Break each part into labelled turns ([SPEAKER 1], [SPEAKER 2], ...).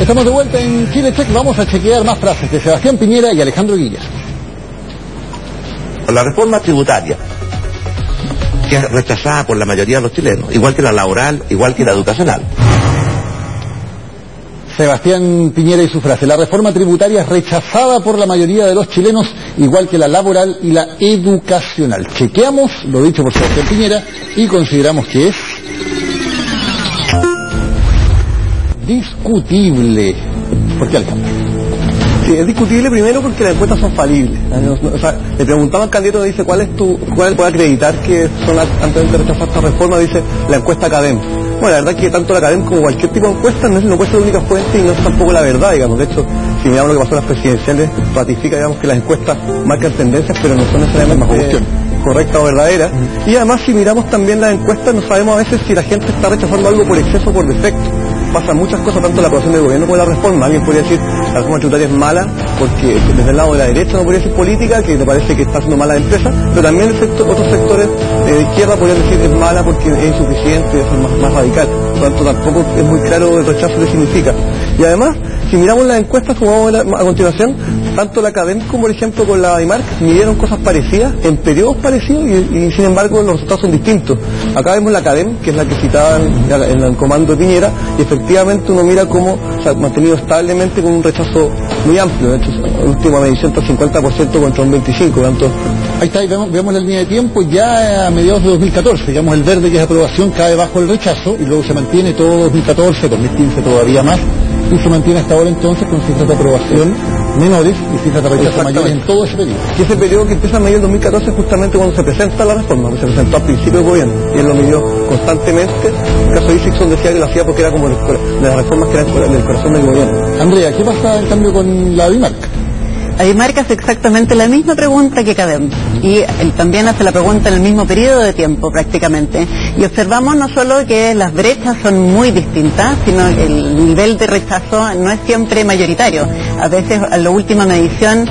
[SPEAKER 1] Estamos de vuelta en Chile Check. Vamos a chequear más frases de Sebastián Piñera y Alejandro Guillas.
[SPEAKER 2] La reforma tributaria, que es rechazada por la mayoría de los chilenos, igual que la laboral, igual que la educacional.
[SPEAKER 1] Sebastián Piñera y su frase: la reforma tributaria es rechazada por la mayoría de los chilenos, igual que la laboral y la educacional. Chequeamos lo dicho por Sebastián Piñera y consideramos que es discutible. ¿Por qué, Alejandro?
[SPEAKER 3] Sí, es discutible primero porque las encuestas son falibles. O sea, le preguntaba al candidato, dice, ¿cuál puede acreditar que son antes de rechazar esta reforma? Dice, la encuesta Academ. Bueno, la verdad es que tanto la Academ como cualquier tipo de encuesta no puede ser la única fuente y no es tampoco la verdad, digamos. De hecho, si miramos lo que pasó en las presidenciales, ratifica, digamos, que las encuestas marcan tendencias, pero no son necesariamente correctas o verdaderas. Y además, si miramos también las encuestas, no sabemos a veces si la gente está rechazando algo por exceso o por defecto. Pasan muchas cosas, tanto la aprobación del gobierno como la reforma. Alguien podría decir la reforma tributaria es mala porque desde el lado de la derecha no podría decir política, que le parece que está haciendo mala la empresa, pero también otros sectores de izquierda podrían decir es mala porque es insuficiente, es más radical. Por lo tanto, tampoco es muy claro el rechazo que significa. Y además, si miramos las encuestas, como vamos a ver a continuación, tanto la Academ como, por ejemplo, con la IMARC midieron cosas parecidas, en periodos parecidos, y sin embargo los resultados son distintos. Acá vemos la Academ, que es la que citaba en el comando de Piñera, y efectivamente uno mira cómo se ha mantenido establemente con un rechazo muy amplio. De hecho, la última medición está 50% contra un 25%. Tanto...
[SPEAKER 1] Ahí está, y vemos la línea de tiempo ya a mediados de 2014. Digamos, el verde, que es aprobación, cae bajo el rechazo, y luego se mantiene todo 2014, 2015 todavía más, y se mantiene hasta ahora entonces con cifras de aprobación menores y cifras de rechazo mayores en todo ese periodo.
[SPEAKER 3] Y ese periodo que empieza a medir el 2014 justamente cuando se presenta la reforma, que se presentó al principio del gobierno, y él lo midió constantemente. En el caso de Isixson decía que lo hacía porque era como de las reformas que eran del corazón del gobierno.
[SPEAKER 1] Andrea, ¿qué pasa en cambio con la IMARC?
[SPEAKER 4] La IMARC hace exactamente la misma pregunta que Academ y él también hace la pregunta en el mismo periodo de tiempo prácticamente, y observamos no solo que las brechas son muy distintas, sino que el nivel de rechazo no es siempre mayoritario. A veces en la última medición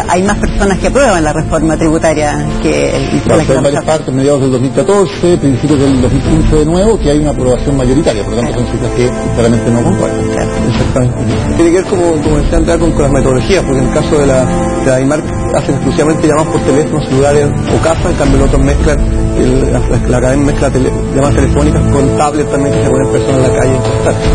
[SPEAKER 4] hay más personas que aprueban la reforma tributaria que
[SPEAKER 1] en varias partes, mediados del 2014, principios del 2015 de nuevo, que hay una aprobación mayoritaria, por lo tanto son cifras que claramente no concuerdan.
[SPEAKER 3] Claro. Exactamente. Tiene que ver, como decía Andrea, con las metodologías, porque en el caso de la IMARC hacen exclusivamente llamadas por teléfono, celulares o casa, en cambio los otros mezclan, la Academ mezcla llamadas telefónicas con tablet también, que se ponen personas en la calle.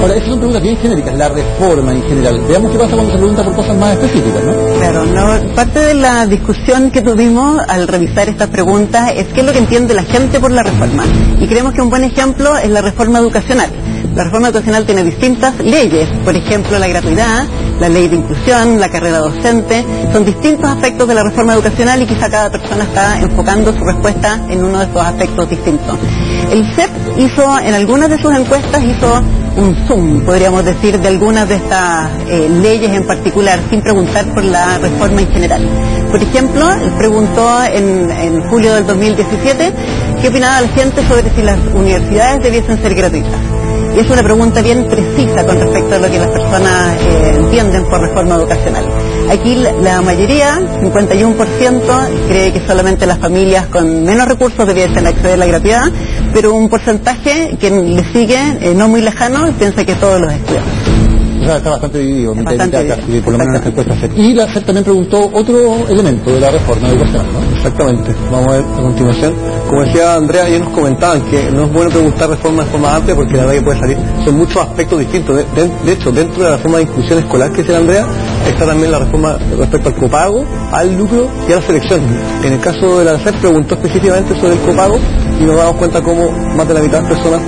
[SPEAKER 1] Ahora, esas son preguntas bien genéricas, la reforma en general. Veamos qué pasa cuando se pregunta por cosas más específicas, ¿no?
[SPEAKER 4] Claro, parte de la discusión que tuvimos al revisar estas preguntas es qué es lo que entiende la gente por la reforma. Y creemos que un buen ejemplo es la reforma educacional. La reforma educacional tiene distintas leyes, por ejemplo la gratuidad, la ley de inclusión, la carrera docente, son distintos aspectos de la reforma educacional y quizá cada persona está enfocando su respuesta en uno de estos aspectos distintos. El CEP hizo, en algunas de sus encuestas, un zoom, podríamos decir, de algunas de estas leyes en particular, sin preguntar por la reforma en general. Por ejemplo, él preguntó en julio del 2017 qué opinaba la gente sobre si las universidades debiesen ser gratuitas. Y es una pregunta bien precisa con respecto a lo que las personas entienden por reforma educacional. Aquí la mayoría, 51%, cree que solamente las familias con menos recursos debiesen acceder a la gratuidad, pero un porcentaje que le sigue, no muy lejano, piensa que todos los estudiantes.
[SPEAKER 1] O sea, está bastante dividido, casi, por lo menos en esta encuesta CEP. Y la CEP también preguntó otro elemento de la reforma educacional, ¿no?
[SPEAKER 3] Exactamente, vamos a ver a continuación. Como decía Andrea, ayer nos comentaban que no es bueno preguntar reforma de forma amplia porque la verdad que puede salir, son muchos aspectos distintos. De hecho, dentro de la reforma de inclusión escolar que decía Andrea, está también la reforma respecto al copago, al lucro y a la selección. En el caso de la CEP preguntó específicamente sobre el copago y nos damos cuenta cómo más de la mitad de las personas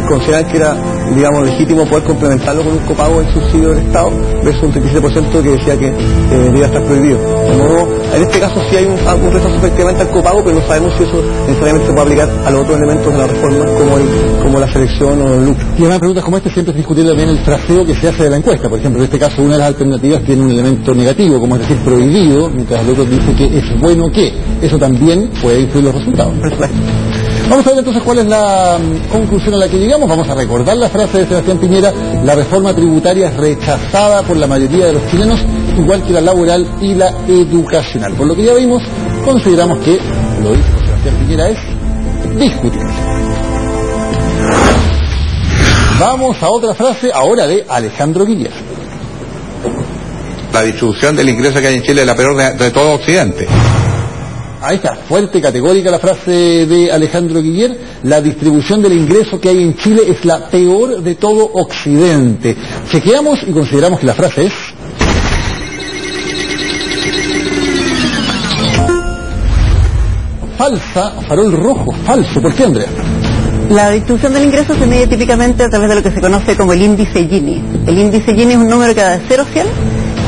[SPEAKER 3] consideran que era, digamos, legítimo poder complementarlo con un copago del subsidio del Estado, versus un 37% que decía que debería estar prohibido. De modo, en este caso sí hay un rechazo efectivamente al copago, pero no sabemos si eso necesariamente se puede aplicar a los otros elementos de la reforma, como la selección o el lucro.
[SPEAKER 1] Y además preguntas como esta siempre es discutir también el traseo que se hace de la encuesta. Por ejemplo, en este caso una de las alternativas tiene un elemento negativo, como es decir, prohibido, mientras el otro dice que es bueno que. Eso también puede influir los resultados.
[SPEAKER 3] Perfecto.
[SPEAKER 1] Vamos a ver entonces cuál es la conclusión a la que llegamos. Vamos a recordar la frase de Sebastián Piñera: la reforma tributaria es rechazada por la mayoría de los chilenos, igual que la laboral y la educacional. Por lo que ya vimos, consideramos que lo dicho por Sebastián Piñera es discutible. Vamos a otra frase ahora de Alejandro Guillas.
[SPEAKER 5] La distribución del ingreso que hay en Chile es la peor de todo Occidente.
[SPEAKER 1] Ahí está, fuerte, categórica la frase de Alejandro Guiller. La distribución del ingreso que hay en Chile es la peor de todo Occidente. Chequeamos y consideramos que la frase es... falsa, farol rojo, falso. ¿Por qué, Andrea?
[SPEAKER 4] La distribución del ingreso se mide típicamente a través de lo que se conoce como el índice Gini. El índice Gini es un número que va de 0 a 100,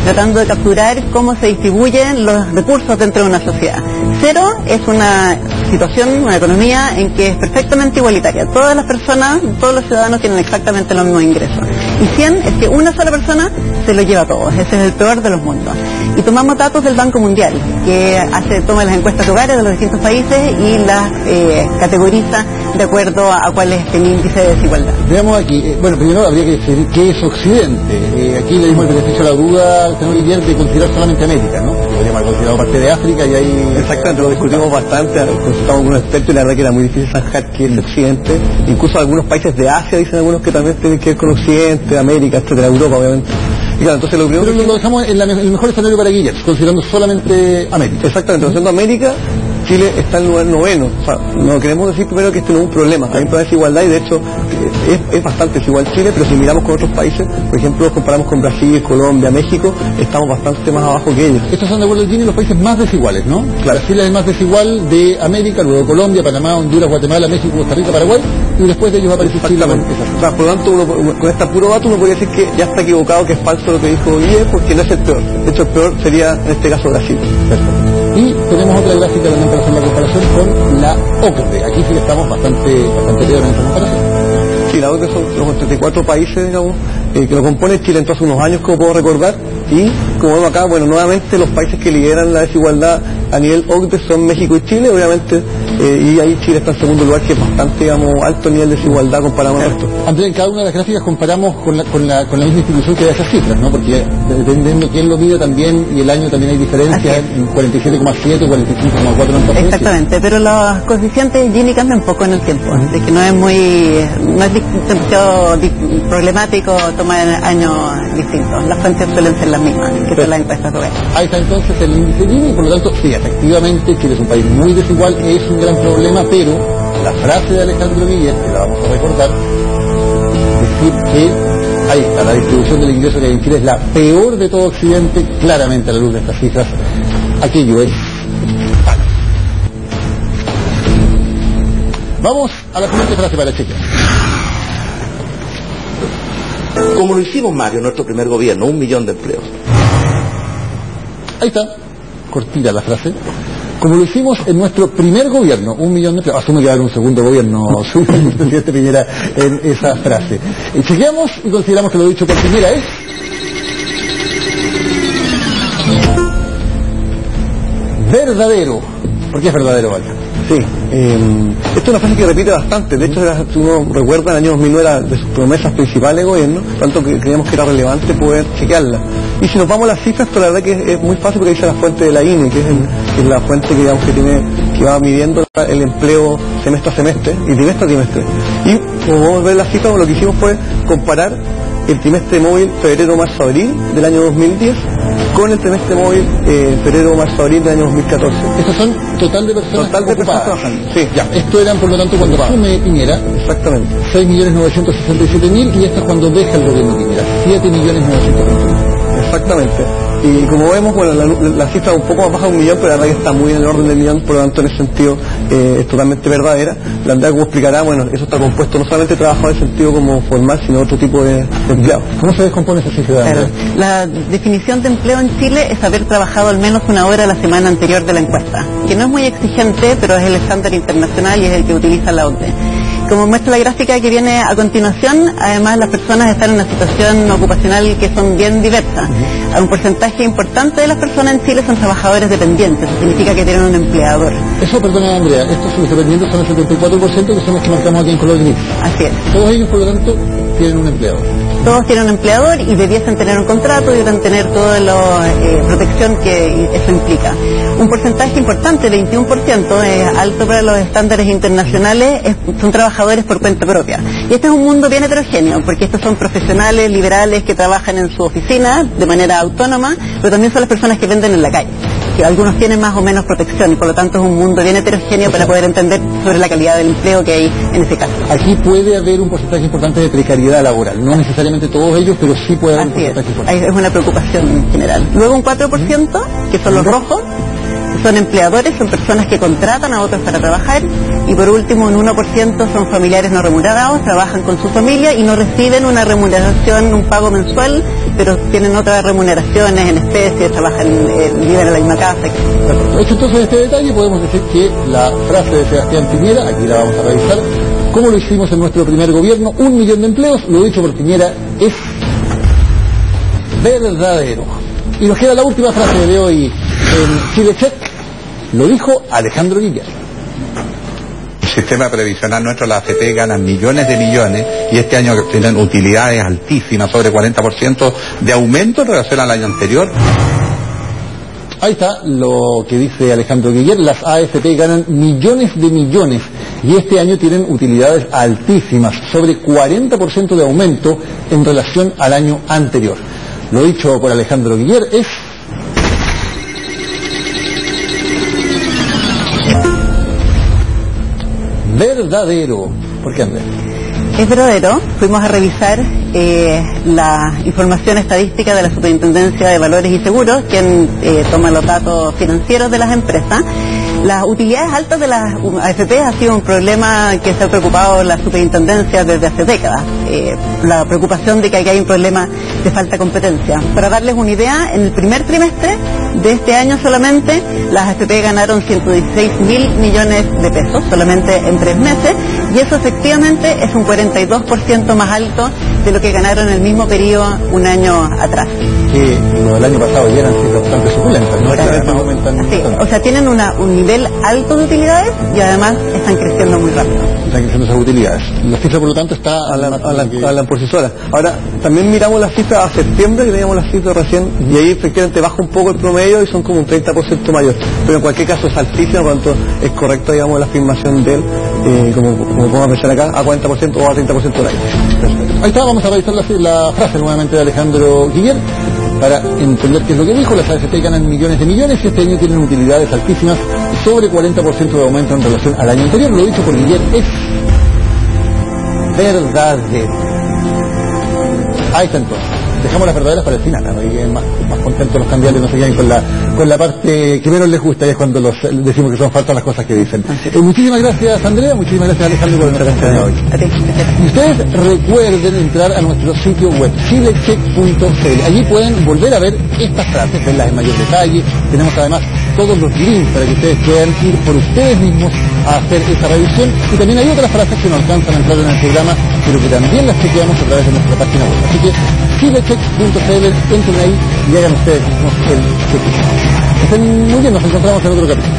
[SPEAKER 4] tratando de capturar cómo se distribuyen los recursos dentro de una sociedad. 0 es una situación, una economía en que es perfectamente igualitaria. Todas las personas, todos los ciudadanos tienen exactamente los mismos ingresos. Y 100 es que una sola persona se lo lleva a todos. Ese es el peor de los mundos. Y tomamos datos del Banco Mundial, que toma las encuestas hogares de los distintos países y las categoriza de acuerdo a cuál es el índice de desigualdad.
[SPEAKER 1] Veamos aquí, bueno, primero habría que decir qué es Occidente. Aquí le dimos el beneficio a la duda, tenemos Guillermo, de considerar solamente América, ¿no? Podríamos haber considerado parte de África y ahí...
[SPEAKER 3] Exactamente, lo discutimos bastante, consultamos con unos expertos y la verdad que era muy difícil zanjar qué es Occidente. Incluso algunos países de Asia dicen algunos que también tienen que ver con Occidente, América, etcétera, Europa obviamente. Y claro, entonces lo primero
[SPEAKER 1] pero lo dejamos en el mejor escenario para Guillermo, considerando solamente América.
[SPEAKER 3] Exactamente, considerando América, Chile está en el lugar 9. O sea, no queremos decir primero que este no es un problema. Hay un problema de desigualdad y de hecho es bastante desigual Chile, pero si miramos con otros países, por ejemplo, comparamos con Brasil, Colombia, México, estamos bastante más abajo que ellos.
[SPEAKER 1] Estos son de acuerdo al Gini los países más desiguales, ¿no?
[SPEAKER 3] Claro.
[SPEAKER 1] Brasil es el más desigual de América, luego Colombia, Panamá, Honduras, Guatemala, México, Costa Rica, Paraguay, y después de ellos aparece Chile.
[SPEAKER 3] O sea, por lo tanto, con este puro dato uno podría decir que ya está equivocado, que es falso lo que dijo Guille, porque no es el peor. De hecho, el peor sería, en este caso, Brasil.
[SPEAKER 1] Perfecto. Y tenemos otra gráfica también para hacer la comparación con la OCDE. Aquí sí que estamos bastante peor en esta comparación.
[SPEAKER 3] Sí, la OCDE son los 34 países, digamos, que lo componen. Chile entró hace unos años, como puedo recordar, y como vemos acá, bueno, nuevamente los países que lideran la desigualdad a nivel OCDE son México y Chile, obviamente, y ahí Chile está en segundo lugar, que es bastante, digamos, alto nivel de desigualdad comparado con esto.
[SPEAKER 1] Andrés, en cada una de las gráficas comparamos con la misma institución que da esas cifras, ¿no? Porque dependiendo quién lo mide también, y el año también hay diferencias, en 47,7, 45,4 en
[SPEAKER 4] exactamente, pero los coeficientes Gini cambian un poco en el tiempo, así que no es demasiado problemático tomar años distintos. Las fuentes suelen ser las mismas que son las encuestas hogares.
[SPEAKER 1] Ahí está entonces el índice Gini, y por lo tanto, sí, efectivamente, Chile es un país muy desigual, es un gran problema, pero la frase de Alejandro Guiller, que la vamos a recordar, decir que ahí está, la distribución del ingreso que hay en Chile es la peor de todo Occidente, claramente a la luz de estas cifras, aquello es falso. Vamos a la siguiente frase para chequear.
[SPEAKER 2] Como lo hicimos, Mario, en nuestro primer gobierno, 1 millón de empleos.
[SPEAKER 1] Ahí está, cortita la frase. Como lo hicimos en nuestro primer gobierno, 1 millón de empleos. Asume que va a haber un segundo gobierno, el presidente Piñera, en esa frase. Chequeamos y consideramos que lo dicho por Piñera es... verdadero. ¿Por qué es verdadero, Walter?
[SPEAKER 3] Sí, esto es una frase que repite bastante. De hecho, si uno recuerda, en el año 2009 era de sus promesas principales de gobierno, tanto que creíamos que era relevante poder chequearla. Y si nos vamos a las cifras, pues la verdad que es muy fácil, porque dice la fuente de la INE, que es la fuente que, digamos, que va midiendo el empleo semestre a semestre y trimestre a trimestre. Y como vamos a ver las cifras, lo que hicimos fue comparar el trimestre móvil febrero, marzo, abril del año 2010 con el trimestre móvil febrero, marzo, abril del año 2014.
[SPEAKER 1] Estos son total de personas
[SPEAKER 3] trabajando.
[SPEAKER 1] Sí, ya. Esto eran, por lo tanto, cuando asume Piñera.
[SPEAKER 3] Exactamente.
[SPEAKER 1] 6.967.000, y esto es cuando deja el gobierno Piñera. 7.921.000.
[SPEAKER 3] Exactamente. Y como vemos, bueno, la cifra es un poco más baja de 1 millón, pero la verdad que está muy en el orden del millón, por lo tanto en ese sentido es totalmente verdadera. La Andrea, como explicará, bueno, eso está compuesto no solamente de trabajadores en sentido como formal, sino otro tipo de empleados.
[SPEAKER 1] ¿Cómo se descompone esa cifra?
[SPEAKER 4] Claro. La definición de empleo en Chile es haber trabajado al menos 1 hora la semana anterior de la encuesta, que no es muy exigente, pero es el estándar internacional y es el que utiliza la OCDE. Como muestra la gráfica que viene a continuación, además las personas están en una situación ocupacional que son bien diversas. Un porcentaje importante de las personas en Chile son trabajadores dependientes, eso significa que tienen un empleador.
[SPEAKER 1] Eso, perdona Andrea, estos los dependientes son el 74%, que son los que marcamos aquí en color gris.
[SPEAKER 4] Así es.
[SPEAKER 1] Todos ellos, por lo tanto, tienen un empleador.
[SPEAKER 4] Todos tienen un empleador y debiesen tener un contrato y deben tener toda la protección que eso implica. Un porcentaje importante, 21%, es alto para los estándares internacionales, son trabajadores por cuenta propia. Y este es un mundo bien heterogéneo, porque estos son profesionales liberales que trabajan en su oficina de manera autónoma, pero también son las personas que venden en la calle, que algunos tienen más o menos protección, y por lo tanto es un mundo bien heterogéneo para poder entender sobre la calidad del empleo que hay en ese caso.
[SPEAKER 1] Aquí puede haber un porcentaje importante de precariedad laboral, no necesariamente todos ellos, pero sí puede haber un porcentaje importante.
[SPEAKER 4] Es una preocupación general. Luego un 4%, que son los rojos, son empleadores, son personas que contratan a otros para trabajar, y por último un 1% son familiares no remunerados, trabajan con su familia y no reciben una remuneración, un pago mensual, pero tienen otras remuneraciones en especie, trabajan, viven en la misma casa.
[SPEAKER 1] Hecho entonces este detalle, podemos decir que la frase de Sebastián Piñera, aquí la vamos a revisar, como lo hicimos en nuestro primer gobierno, 1 millón de empleos, lo dicho por Piñera, es verdadero. Y nos queda la última frase de hoy en Chile Check, lo dijo Alejandro Guiller.
[SPEAKER 5] El sistema previsional nuestro, la AFP, ganan millones de millones y este año tienen utilidades altísimas, sobre 40% de aumento en relación al año anterior.
[SPEAKER 1] Ahí está lo que dice Alejandro Guiller, las AFP ganan millones de millones y este año tienen utilidades altísimas, sobre 40% de aumento en relación al año anterior. Lo dicho por Alejandro Guiller es verdadero. ¿Por qué, Andrés?
[SPEAKER 4] Es verdadero. Fuimos a revisar la información estadística de la Superintendencia de Valores y Seguros, quien toma los datos financieros de las empresas. Las utilidades altas de las AFP ha sido un problema que se ha preocupado la Superintendencia desde hace décadas. La preocupación de que aquí hay un problema de falta de competencia. Para darles una idea, en el primer trimestre de este año solamente, las AFP ganaron 116.000 millones de pesos, solamente en 3 meses, y eso efectivamente es un 42% más alto de lo que ganaron en el mismo periodo un año atrás.
[SPEAKER 1] Que lo del año pasado ya eran cifras bastante suculentas, ¿no?
[SPEAKER 4] Sí, o sea, tienen un nivel alto de utilidades y además están creciendo muy rápido.
[SPEAKER 1] Están creciendo esas utilidades. La cifra, por lo tanto, está
[SPEAKER 3] hablan por sí solas. Ahora, también miramos las cifras a septiembre, y veíamos las cifras recién, y ahí efectivamente baja un poco el promedio y son como un 30% mayor. Pero en cualquier caso es altísimo, por lo tanto es correcto, digamos, la afirmación de él, como podemos pensar acá, a 40% o a 30% del año.
[SPEAKER 1] Ahí está, vamos a revisar la frase nuevamente de Alejandro Guiller para entender qué es lo que dijo. Las AFP ganan millones de millones y este año tienen utilidades altísimas, sobre 40% de aumento en relación al año anterior. Lo dicho por Guiller es verdadero. Ahí está entonces. Dejamos las verdaderas para el final, ¿no? Y más contentos los candidatos no se quedan con la parte que menos les gusta, y es cuando decimos que son falsas las cosas que dicen. Muchísimas gracias, Andrea, muchísimas gracias, Alejandro, por nuestra acompañado hoy. Y ustedes recuerden entrar a nuestro sitio web, chilecheck.cl. Allí pueden volver a ver estas frases, verlas en mayor detalle. Tenemos además todos los links para que ustedes puedan ir por ustedes mismos a hacer esa revisión, y también hay otras frases que no alcanzan a entrar en el programa, pero que también las chequeamos a través de nuestra página web. Así que chilecheck.cl, entren ahí y hagan ustedes mismos el check. Estén muy bien, nos encontramos en otro capítulo.